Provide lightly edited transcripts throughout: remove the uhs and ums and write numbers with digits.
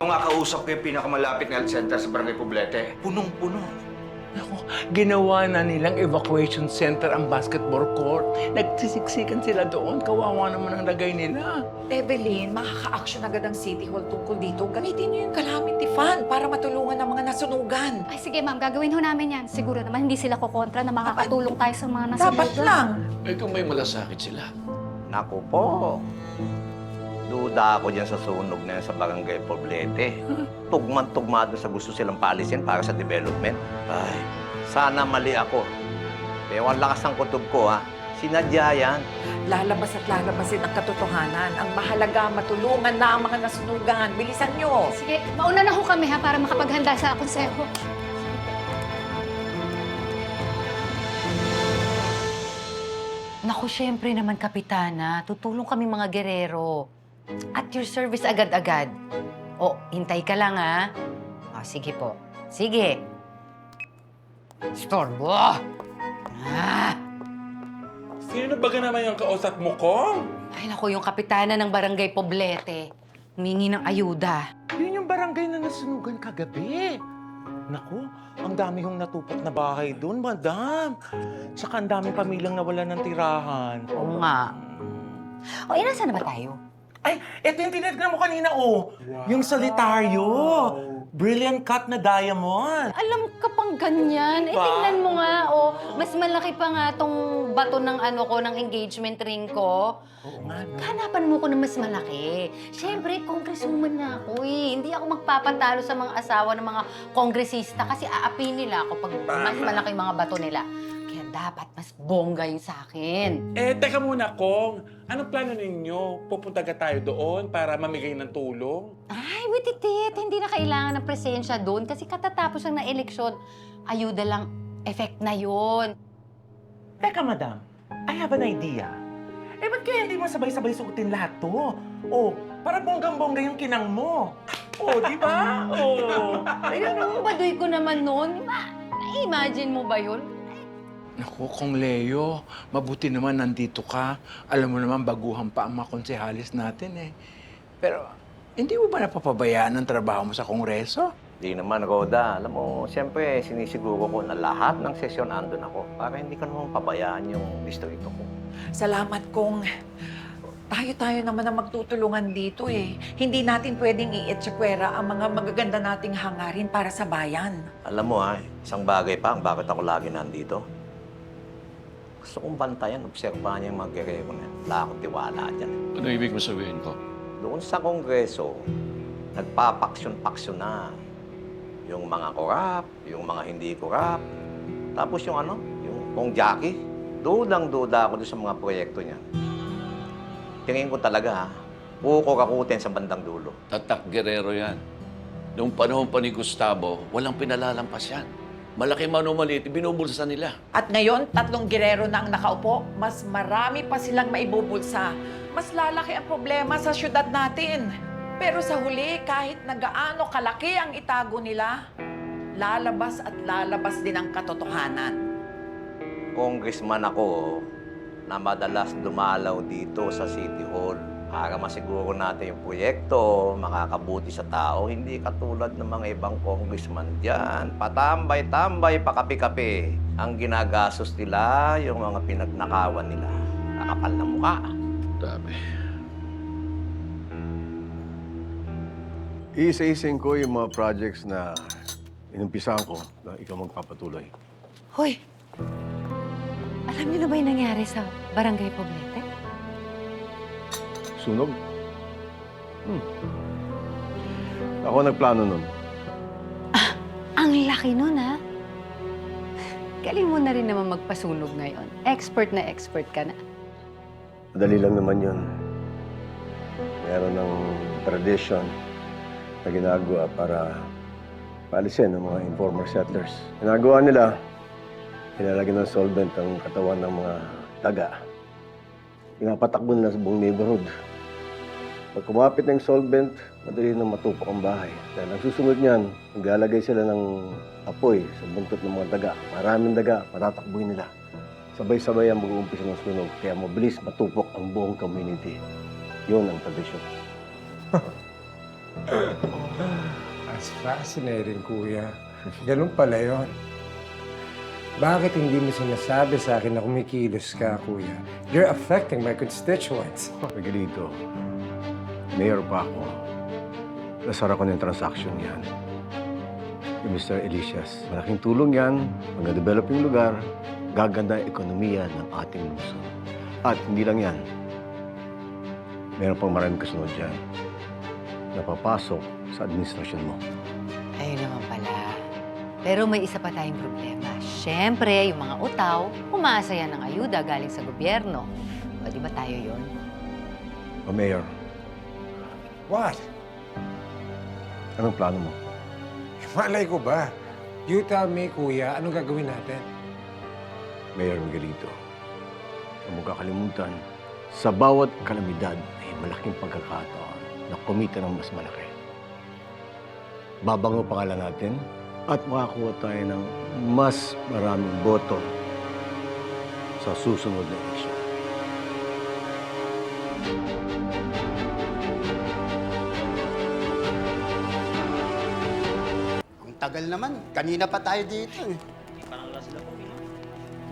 Kung kausap ko yung pinakamalapit na health center sa Barangay Poblete, punong-puno. Naku, ginawa na nilang evacuation center ang basketball court. Nagsisiksikan sila doon. Kawawa naman ang lagay nila. Evelyn, makaka-action agad ang City Hall tungkol dito. Gamitin niyo yung calamity fund para matulungan ang mga nasunugan. Ay, sige ma'am, gagawin ho namin yan. Siguro naman hindi sila kukontra na makakatulong tayo sa mga nasunugan. Dapat lang. Eh kung may malasakit sila. Naku po. Duda ako dyan sa sunog na yan sa Barangay Poblete. Tugman-tugma doon sa gusto silang paalisin para sa development. Ay, sana mali ako. Pero ang lakas ng kutob ko, ha. Sinadya yan. Lalabas at lalabasin ang katotohanan. Ang mahalaga, matulungan na ang mga nasunugan. Bilisan niyo. Sige, mauna na ho kami ha para makapaghanda sa konseho. Naku, syempre naman, Kapitana. Tutulong kami mga gerero. At your service agad-agad. O, hintay ka lang, ha? O, sige po. Sige. Storbo! Ah! Sino ba naman yung kausap mo, Kong? Ay, naku, yung Kapitana ng Barangay Poblete. Humingi ng ayuda. Yun yung barangay na nasunugan kagabi. Naku, ang dami hong natupok na bahay doon, madam. Saka ang daming pamilyang nawala ng tirahan. Oo nga. O, nasaan na ba tayo? Ay, eto yung tinignan mo kanina, oh. Yung solitaryo. Brilliant cut na diamond. Alam ka pang ganyan. Eh, Diba? tingnan mo nga, oh. Mas malaki pa nga tong bato ng ano ko, ng engagement ring ko. Oo nga, no? Hanapan mo ko na mas malaki. Siyempre, congresswoman na ako eh. Hindi ako magpapatalo sa mga asawa ng mga kongresista kasi aapi nila ako pag mas malaki yung mga bato nila. Kaya dapat mas bongga yung sa akin. Eh, teka muna, Kong. Anong plano ninyo? Pupunta ka tayo doon para mamigay ng tulong? Ay, wititit. Hindi na kailangan ng presensya doon kasi katatapos lang na eleksyon. Ayuda lang, effect na yon. Teka, madam. I have an idea. Eh, ba't kaya hindi mo sabay-sabay suotin lahat to? Oh, para bonggang-bongga yung kinang mo. Oh, di ba? Oh. Ayan, oh. Baduy ko naman noon. Na-imagine mo ba yun? Naku, Kong Leo, mabuti naman nandito ka. Alam mo naman, baguhan pa ang mga konsehalis natin eh. Pero, hindi mo ba napapabayaan ang trabaho mo sa Kongreso? Di naman, Roda. Alam mo, siyempre, sinisiguro ko na lahat ng sesyon andun ako para hindi ka naman pabayaan yung distrito ko. Salamat kung tayo naman ang magtutulungan dito eh. Hindi natin pwedeng i-etsapwera ang mga magaganda nating hangarin para sa bayan. Alam mo, ha, isang bagay pa ang bakit ako lagi nandito. Gusto kong bantayan, obserbahan yung mga gerero na yan. Wala akong tiwala dyan. Ano ibig mo sabihin ko? Doon sa Kongreso, nagpapaksyon-paksyon na. Yung mga korap, yung mga hindi korap. Tapos yung ano, yung Kong Jackie. Dudang-duda ako doon sa mga proyekto niya. Tingin ko talaga, ha, kukukakutin sa bandang dulo. Tatak Guerrero yan. Noong panahon pa ni Gustavo, walang pinalalampas yan. Malaki man o maliit, binubulsa nila. At ngayon, 3 gerero na ang nakaupo, mas marami pa silang maibubulsa. Mas lalaki ang problema sa syudad natin. Pero sa huli, kahit na gaano kalaki ang itago nila, lalabas at lalabas din ang katotohanan. Congressman ako na madalas dumalaw dito sa City Hall para masiguro natin yung proyekto, makakabuti sa tao, hindi katulad ng mga ibang congressman dyan. Patambay-tambay, pakapi-kapi. Ang ginagastos nila, yung mga pinagnakawan nila. Kakapal na mukha. Dami. Iisa-isain ko yung mga projects na inumpisahan ko na ikaw magpapatuloy. Hoy! Alam niyo na ba yung nangyari sa Barangay Poblete? Sunog? Ako nagplano nun. Ang laki nun ha. Galing mo na rin naman magpasunog ngayon. Expert na expert ka na. Madali lang naman yun. Meron ng tradition na ginagawa para paalisin ng mga informer settlers. Ginagawa nila, ilalagyan ng solvent ang katawan ng mga daga. Pinapatakbo nila sa buong neighborhood. Pag kumapit ng solvent, madali nang matupok ang bahay. Dahil ang susunod niyan, maglalagay sila ng apoy sa buntot ng mga daga. Maraming daga, matatakbuhin nila. Sabay-sabay ang mag-uumpisa ng sunog, kaya mabilis matupok ang buong community. Yun ang tradisyon. That's fascinating, Kuya. Ganun pala yun. Bakit hindi mo sinasabi sa akin na kumikilos ka, Kuya? You're affecting my constituents. Miguelito, mayor pa ako. Nasara ko ng transaction yan. Yung Mr. Elisias, malaking tulong yan. Mag-develop yung lugar, gaganda ang ekonomiya ng ating lungsod. At hindi lang yan. Meron pang maraming kasunod dyan na papasok sa administrasyon mo. Ayun naman pala. Pero may isa pa tayong problema. Siyempre, yung mga utaw, umaasa yan ng ayuda galing sa gobyerno. O, di ba tayo yun? O Mayor, What? anong plano mo? Malay ko ba? You tell me, Kuya, anong gagawin natin? Mayor Miguelito, huwag mo kakalimutan, sa bawat kalamidad ay malaking pagkakataon na kumita ng mas malaki. Babango pangalan natin at makakuha tayo ng mas maraming boto sa susunod na eleksyon. Ang tagal naman. Kanina pa tayo dito.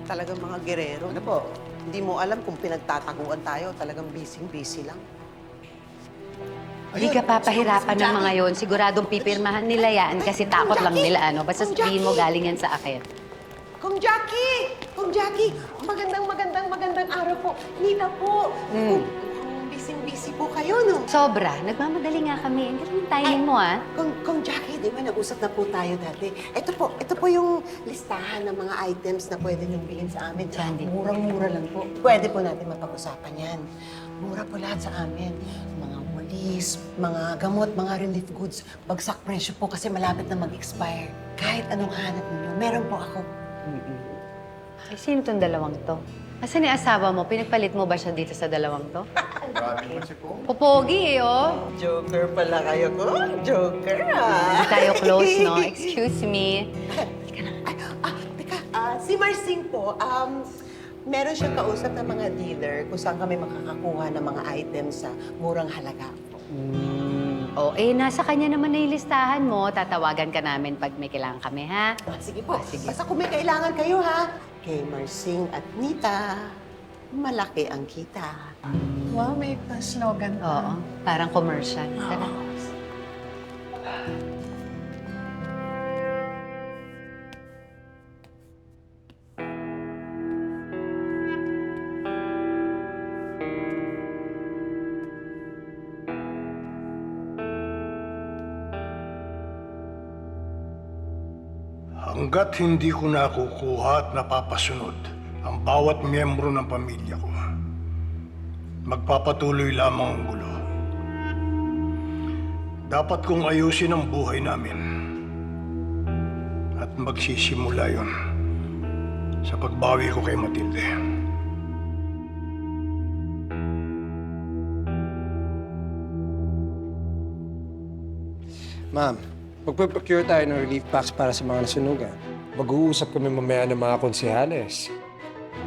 Talagang mga gerero. Ano po? Hindi mo alam kung pinagtataguan tayo. Talagang busy-busy lang. Hindi ka papahirapan ng mga yon. Siguradong pipirmahan nila yan kasi takot lang nila, ano? Basta sabihin mo galing yan sa akin. Kung Jackie! Kung Jackie! Magandang araw po. Nina po. Kung busy-busy po kayo, no? Sobra. Nagmamadali nga kami. Hindi naman timing mo, ah. Kung Jackie, di ba nag-usap na po tayo dati? Ito po yung listahan ng mga items na pwede niyong bilhin sa amin. Sandy. Murang-mura lang po. Pwede po natin mapag-usapan yan. Mura po lahat sa amin. Mga walis, mga gamot, mga relief goods. Bagsak presyo po kasi malapit na mag-expire. Kahit anong hanap ninyo, meron po ako. Ay, sino tong dalawang to? Asan yung asawa mo? Pinagpalit mo ba siya dito sa dalawang to? Pupogi, eh, oh. Joker pala kayo ko. Joker, Hindi tayo close, no? Excuse me. Teka, si Marsing po, meron siyang kausap ng mga dealer kung saan kami makakakuha ng mga items sa murang halaga. Oh, nasa kanya naman na yung listahan mo. Tatawagan ka namin pag may kailangan kami, ha? Sige po. Sige. Basta kung may kailangan kayo, ha? Kay Marsing at Nita, malaki ang kita. Wow, may slogan Oo, parang commercial. Tara. Hanggat hindi ko nakukuha at napapasunod ang bawat miyembro ng pamilya ko, magpapatuloy lamang ang gulo. Dapat kong ayusin ang buhay namin at magsisimula yon sa pagbawi ko kay Matilde. Ma'am, magpe-procure tayo ng relief packs para sa mga nasunugan. Mag-uusap kami mamaya ng mga konsehales.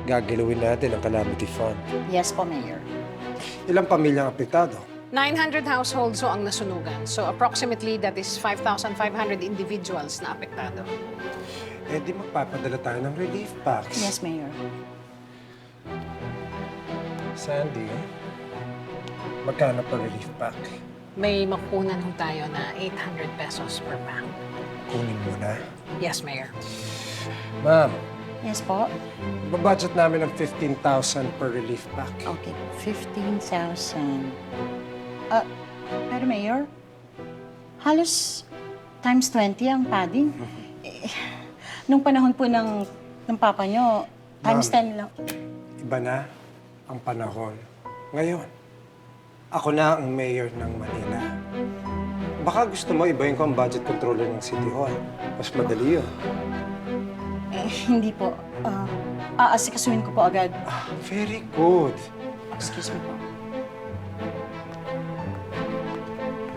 Gagalawin natin ang calamity fund. Yes po, Mayor. Ilang pamilyang apektado? 900 households so ang nasunugan. So approximately that is 5,500 individuals na apektado. Eh di magpapadala tayo ng relief packs. Yes, Mayor. Sandy, magkano per relief pack? May makukunan ho tayo na 800 pesos per pack. Kunin mo na. Yes, Mayor. Ma'am, Yes po. babudget namin ng 15,000 per relief pack. Okay, 15,000. Pero Mayor, halos times 20 ang padding. Nung panahon po ng papa nyo, times 10 lang. Iba na ang panahon. Ngayon, ako na ang mayor ng Manila. Baka gusto mo ibahin ko ang budget controller ng City Hall. Mas madali yun. Hindi po. Aasikasuhin ko po agad. Very good. Excuse me po.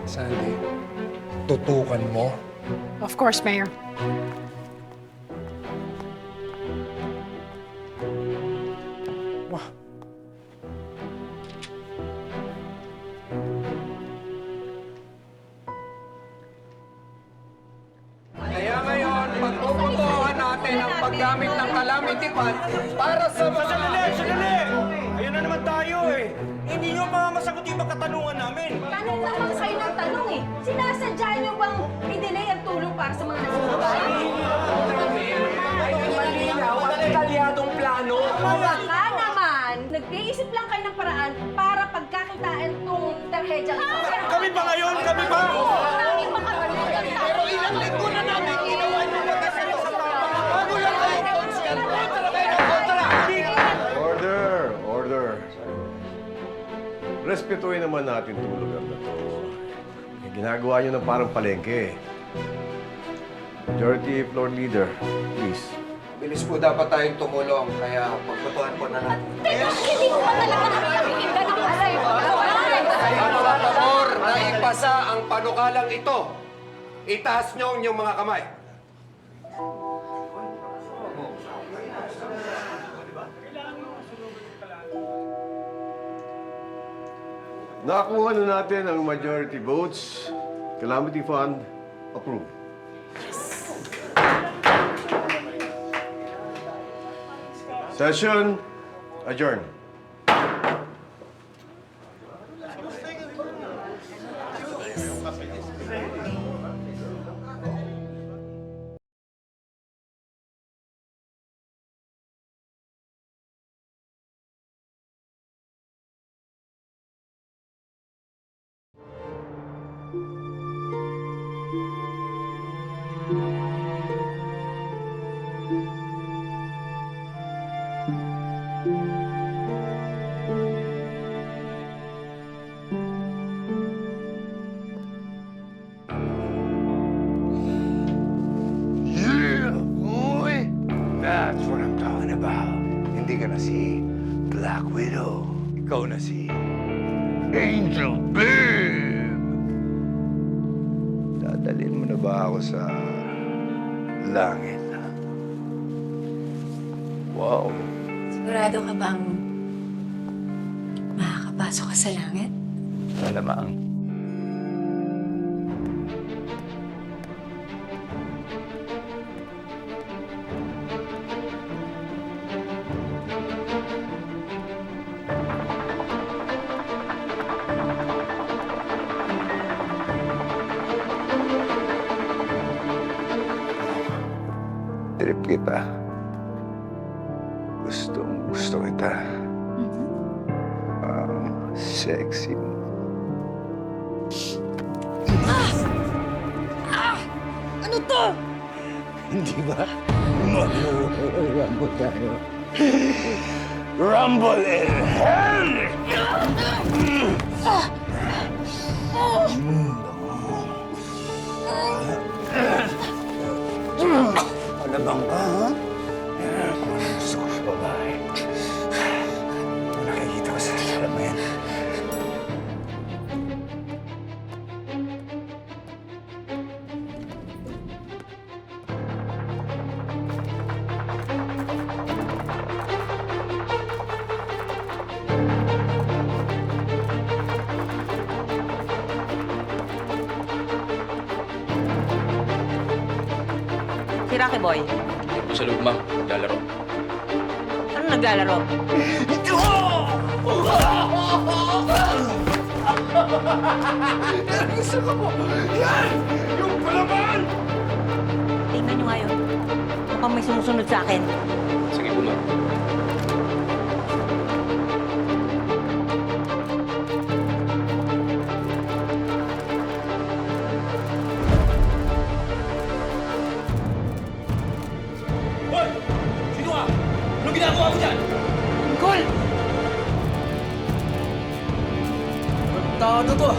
Sandy, tutukan mo. Of course, Mayor. Wah. pag-uusapan para sa mga... Sandali! Ayun na naman tayo eh. Hindi nyo pa masagot yung mga katanungan namin. Tanong naman kayo ng tanong eh. Sinasadya niyo bang i-delay ang tulong para sa mga nasusubat? Malinaw at detalyadong plano. Baka naman, nag-iisip lang kayo ng paraan para pagkakitaan tong tarhedyang ito. Kami pa ngayon! Kami pa! Pero ilang linggo na namin ginawa yung magkasama sa tama. Bago lang kayo konsyal. Kontra kayo ng kontra! Order! Order! Respetuhin naman natin itong lugar na to. Ginagawa nyo ng parang palengke. Majority Floor Leader, please. Bilis po dapat tayong tumulong, kaya pagbutuhan po na natin. Hindi mo ba talaga nakikinggan ang aray? Mga pabor na ipasa ang panukalang ito, itaas nyo ang inyong mga kamay. Nakakuha na natin ang majority votes. Calamity Fund, approved. Session adjourned. That's what I'm talking about. Hindi ka na si Black Widow. Ikaw na si Angel Babe. Dadalhin mo na ba ako sa langit? Wow. Sigurado ka bang makakapasok ka sa langit? Malamang. Trip kita. Gusto kita. Sexy mo. Ano to? Hindi ba? Rumble tayo. Rumble in hell! Alabang ka, ha? Gusto ko sa babae. Nakikita ko sa salamin. Si Rocky Boy, Hindi po sa loob, ma'am. Lalaro. ano naglalaro? Gusto ko mo! Yan! Yung palaban! Tingnan nyo nga yun. Mukhang may sumusunod sa akin. Sige po, ma'am. Hoy! Sino ka? Anong ginagawa mo dyan? Col! Tao to.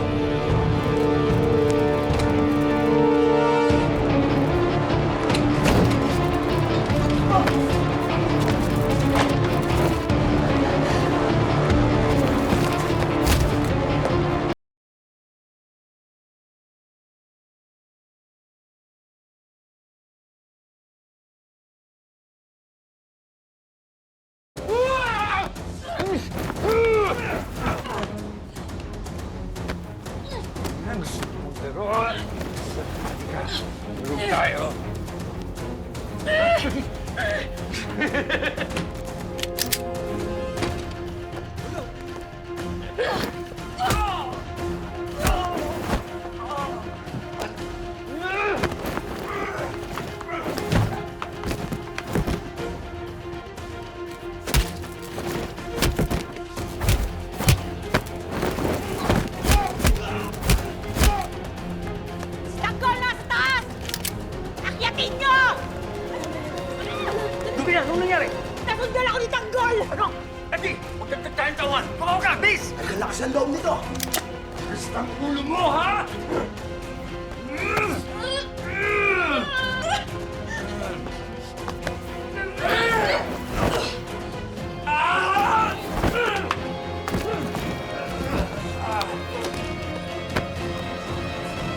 Gusto mo laro? Laro tayo. Tanggol na sa taas! Akyatin nyo! Dubina, anong nangyari? Nasundan ako ni Tanggol! Ano? Edi, huwag kang tatayin tawan! Kumawa ka, bis! Ay, lakas ang loob nito! Basta ang ulo mo, ha?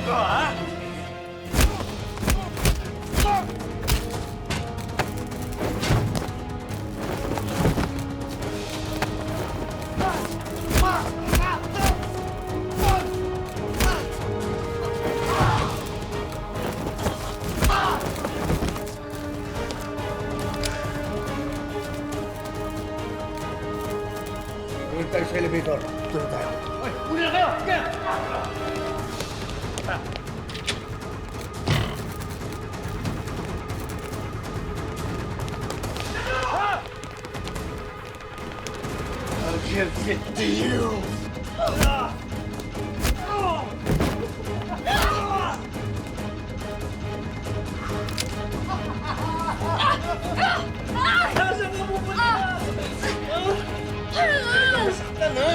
Ito, ha? Tuloy tayo sa elevator. Tuloy tayo. Hoy, uli na kayo! Kaya! I'll give it to you. Nasaan mo pupunta? Nasaktan, ha?